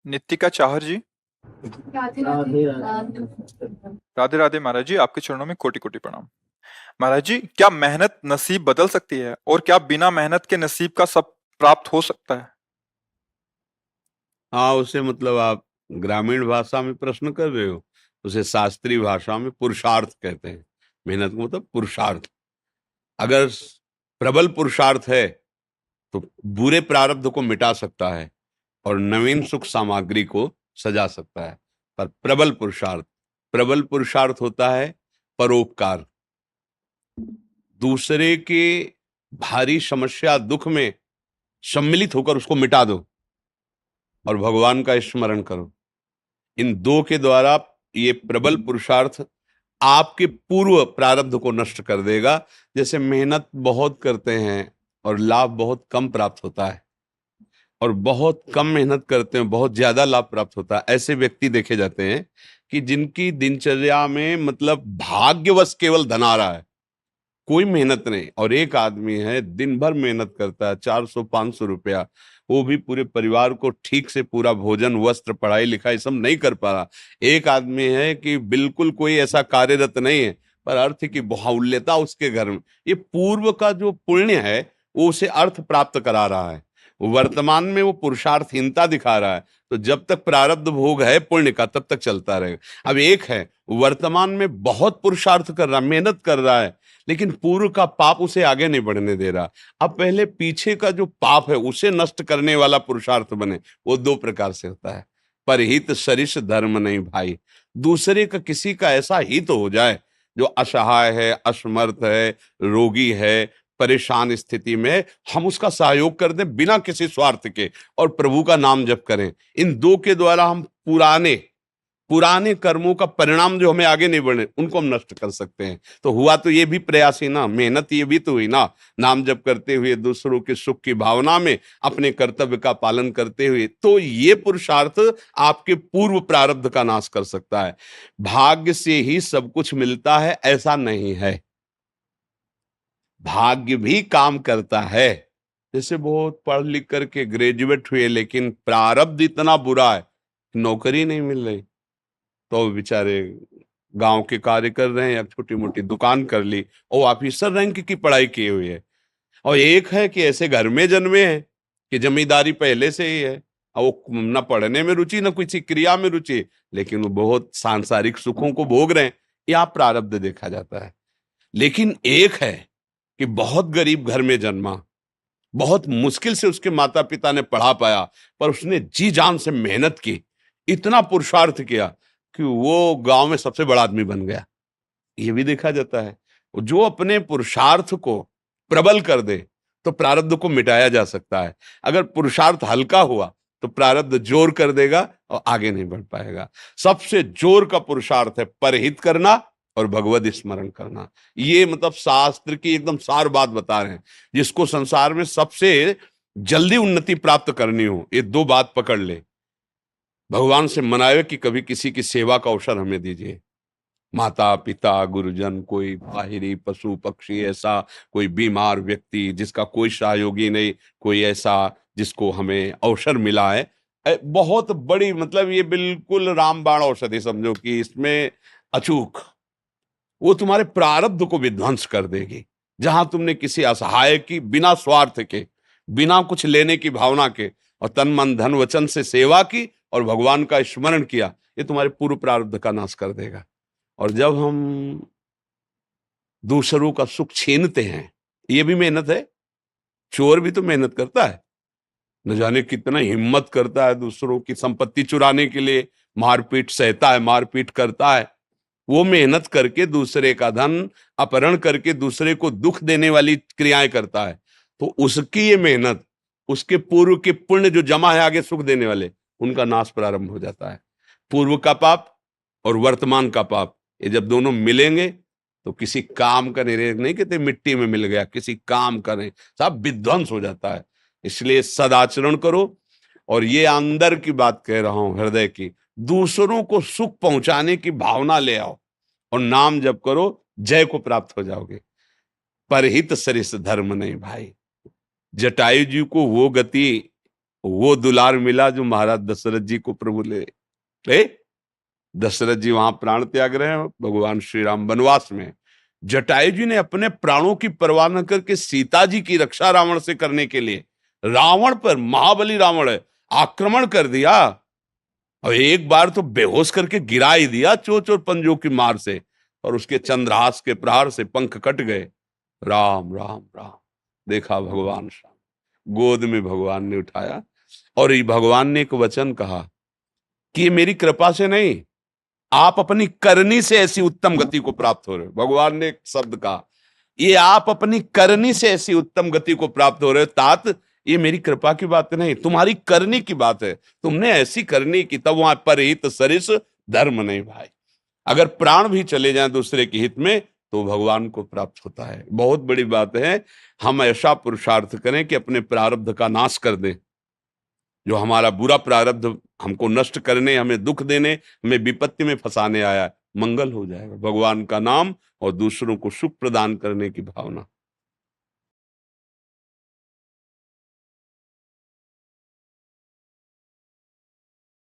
नित्तिका चाहर जी। राधे राधे। राधे राधे महाराज जी, आपके चरणों में कोटि कोटि प्रणाम। महाराज जी, क्या मेहनत नसीब बदल सकती है और क्या बिना मेहनत के नसीब का सब प्राप्त हो सकता है? हाँ, उसे मतलब आप ग्रामीण भाषा में प्रश्न कर रहे हो। उसे शास्त्रीय भाषा में पुरुषार्थ कहते हैं। मेहनत का मतलब पुरुषार्थ। अगर प्रबल पुरुषार्थ है तो बुरे प्रारब्ध को मिटा सकता है और नवीन सुख सामग्री को सजा सकता है। पर प्रबल पुरुषार्थ होता है परोपकार। दूसरे के भारी समस्या दुख में सम्मिलित होकर उसको मिटा दो और भगवान का स्मरण करो। इन दो के द्वारा ये प्रबल पुरुषार्थ आपके पूर्व प्रारब्ध को नष्ट कर देगा। जैसे मेहनत बहुत करते हैं और लाभ बहुत कम प्राप्त होता है, और बहुत कम मेहनत करते हैं बहुत ज्यादा लाभ प्राप्त होता है। ऐसे व्यक्ति देखे जाते हैं कि जिनकी दिनचर्या में मतलब भाग्यवश केवल धन आ रहा है, कोई मेहनत नहीं। और एक आदमी है दिन भर मेहनत करता है, 400-500 रुपया, वो भी पूरे परिवार को ठीक से पूरा भोजन वस्त्र पढ़ाई लिखाई सब नहीं कर पा रहा। एक आदमी है कि बिल्कुल कोई ऐसा कार्यरत नहीं है, पर अर्थ की बाहुल्यता उसके घर में। ये पूर्व का जो पुण्य है वो उसे अर्थ प्राप्त करा रहा है, वर्तमान में वो पुरुषार्थहीनता दिखा रहा है। तो जब तक प्रारब्ध भोग है पुण्य का तब तक चलता रहेगा। अब एक है वर्तमान में बहुत पुरुषार्थ कर रहा, मेहनत कर रहा है, लेकिन पूर्व का पाप उसे आगे नहीं बढ़ने दे रहा। अब पहले पीछे का जो पाप है उसे नष्ट करने वाला पुरुषार्थ बने। वो दो प्रकार से होता है। परहित सरिष धर्म नहीं भाई। दूसरे का किसी का ऐसा हित हो जाए जो असहाय है, असमर्थ है, रोगी है, परेशान स्थिति में, हम उसका सहयोग कर दें बिना किसी स्वार्थ के और प्रभु का नाम जप करें। इन दो के द्वारा हम पुराने पुराने कर्मों का परिणाम जो हमें आगे नहीं बढ़े उनको हम नष्ट कर सकते हैं। तो हुआ तो ये भी प्रयास ही ना, मेहनत ये भी तो हुई ना। नाम जप करते हुए दूसरों के सुख की भावना में अपने कर्तव्य का पालन करते हुए, तो ये पुरुषार्थ आपके पूर्व प्रारब्ध का नाश कर सकता है। भाग्य से ही सब कुछ मिलता है ऐसा नहीं है, भाग्य भी काम करता है। जैसे बहुत पढ़ लिख करके ग्रेजुएट हुए लेकिन प्रारब्ध इतना बुरा है, नौकरी नहीं मिल रही, तो बेचारे गांव के कार्य कर रहे हैं या छोटी मोटी दुकान कर ली और ऑफिसर रैंक की पढ़ाई किए हुए है। और एक है कि ऐसे घर में जन्मे हैं कि जमींदारी पहले से ही है, और वो न पढ़ने में रुचि न किसी क्रिया में रुचि, लेकिन वो बहुत सांसारिक सुखों को भोग रहे हैं। यहाँ प्रारब्ध देखा जाता है। लेकिन एक है कि बहुत गरीब घर में जन्मा, बहुत मुश्किल से उसके माता पिता ने पढ़ा पाया, पर उसने जी जान से मेहनत की, इतना पुरुषार्थ किया कि वो गांव में सबसे बड़ा आदमी बन गया। ये भी देखा जाता है। जो अपने पुरुषार्थ को प्रबल कर दे तो प्रारब्ध को मिटाया जा सकता है। अगर पुरुषार्थ हल्का हुआ तो प्रारब्ध जोर कर देगा और आगे नहीं बढ़ पाएगा। सबसे जोर का पुरुषार्थ है परहित करना और भगवत स्मरण करना। ये मतलब शास्त्र की एकदम सार बात बता रहे हैं। जिसको संसार में सबसे जल्दी उन्नति प्राप्त करनी हो, ये दो बात पकड़ ले। भगवान से मनावे कि कभी किसी की सेवा का अवसर हमें दीजिए। माता पिता गुरुजन, कोई बाहरी पशु पक्षी, ऐसा कोई बीमार व्यक्ति जिसका कोई सहयोगी नहीं, कोई ऐसा जिसको हमें अवसर मिला है, बहुत बड़ी मतलब ये बिल्कुल रामबाण औषधि समझो कि इसमें अचूक वो तुम्हारे प्रारब्ध को विध्वंस कर देगी। जहां तुमने किसी असहाय की बिना स्वार्थ के, बिना कुछ लेने की भावना के और तन मन धन वचन से सेवा की और भगवान का स्मरण किया, ये तुम्हारे पूर्व प्रारब्ध का नाश कर देगा। और जब हम दूसरों का सुख छीनते हैं, ये भी मेहनत है। चोर भी तो मेहनत करता है, न जाने कितना हिम्मत करता है दूसरों की संपत्ति चुराने के लिए, मारपीट सहता है, मारपीट करता है। वो मेहनत करके दूसरे का धन अपहरण करके दूसरे को दुख देने वाली क्रियाएं करता है। तो उसकी ये मेहनत, उसके पूर्व के पुण्य जो जमा है आगे सुख देने वाले, उनका नाश प्रारंभ हो जाता है। पूर्व का पाप और वर्तमान का पाप, ये जब दोनों मिलेंगे तो किसी काम का नहीं कहते मिट्टी में मिल गया, किसी काम का नहीं, सब विध्वंस हो जाता है। इसलिए सदाचरण करो। और ये अंदर की बात कह रहा हूं, हृदय की, दूसरों को सुख पहुंचाने की भावना ले आओ और नाम जप करो, जय को प्राप्त हो जाओगे। परहित सरिस धर्म नहीं भाई। जटायु जी को वो गति वो दुलार मिला जो महाराज दशरथ जी को प्रभु ले। दशरथ जी वहां प्राण त्याग रहे हैं, भगवान श्री राम वनवास में। जटायु जी ने अपने प्राणों की परवाह न करके सीता जी की रक्षा रावण से करने के लिए रावण पर, महाबली रावण है, आक्रमण कर दिया और एक बार तो बेहोश करके गिरा ही दिया चोंच और पंजों की मार से, और उसके चंद्रहास के प्रहार से पंख कट गए। राम राम राम। देखा भगवान श्याम, गोद में भगवान ने उठाया और ये भगवान ने एक वचन कहा कि ये मेरी कृपा से नहीं, आप अपनी करनी से ऐसी उत्तम गति को प्राप्त हो रहे हो। भगवान ने एक शब्द कहा, ये आप अपनी करनी से ऐसी उत्तम गति को प्राप्त हो रहे हो। तात, ये मेरी कृपा की बात नहीं, तुम्हारी करनी की बात है। तुमने ऐसी करनी की, तब वहां परहित सरिस धर्म नहीं भाई। अगर प्राण भी चले जाएं दूसरे के हित में तो भगवान को प्राप्त होता है। बहुत बड़ी बात है, हम ऐसा पुरुषार्थ करें कि अपने प्रारब्ध का नाश कर दें। जो हमारा बुरा प्रारब्ध हमको नष्ट करने, हमें दुख देने, हमें विपत्ति में फंसाने आया, मंगल हो जाएगा। भगवान का नाम और दूसरों को सुख प्रदान करने की भावना।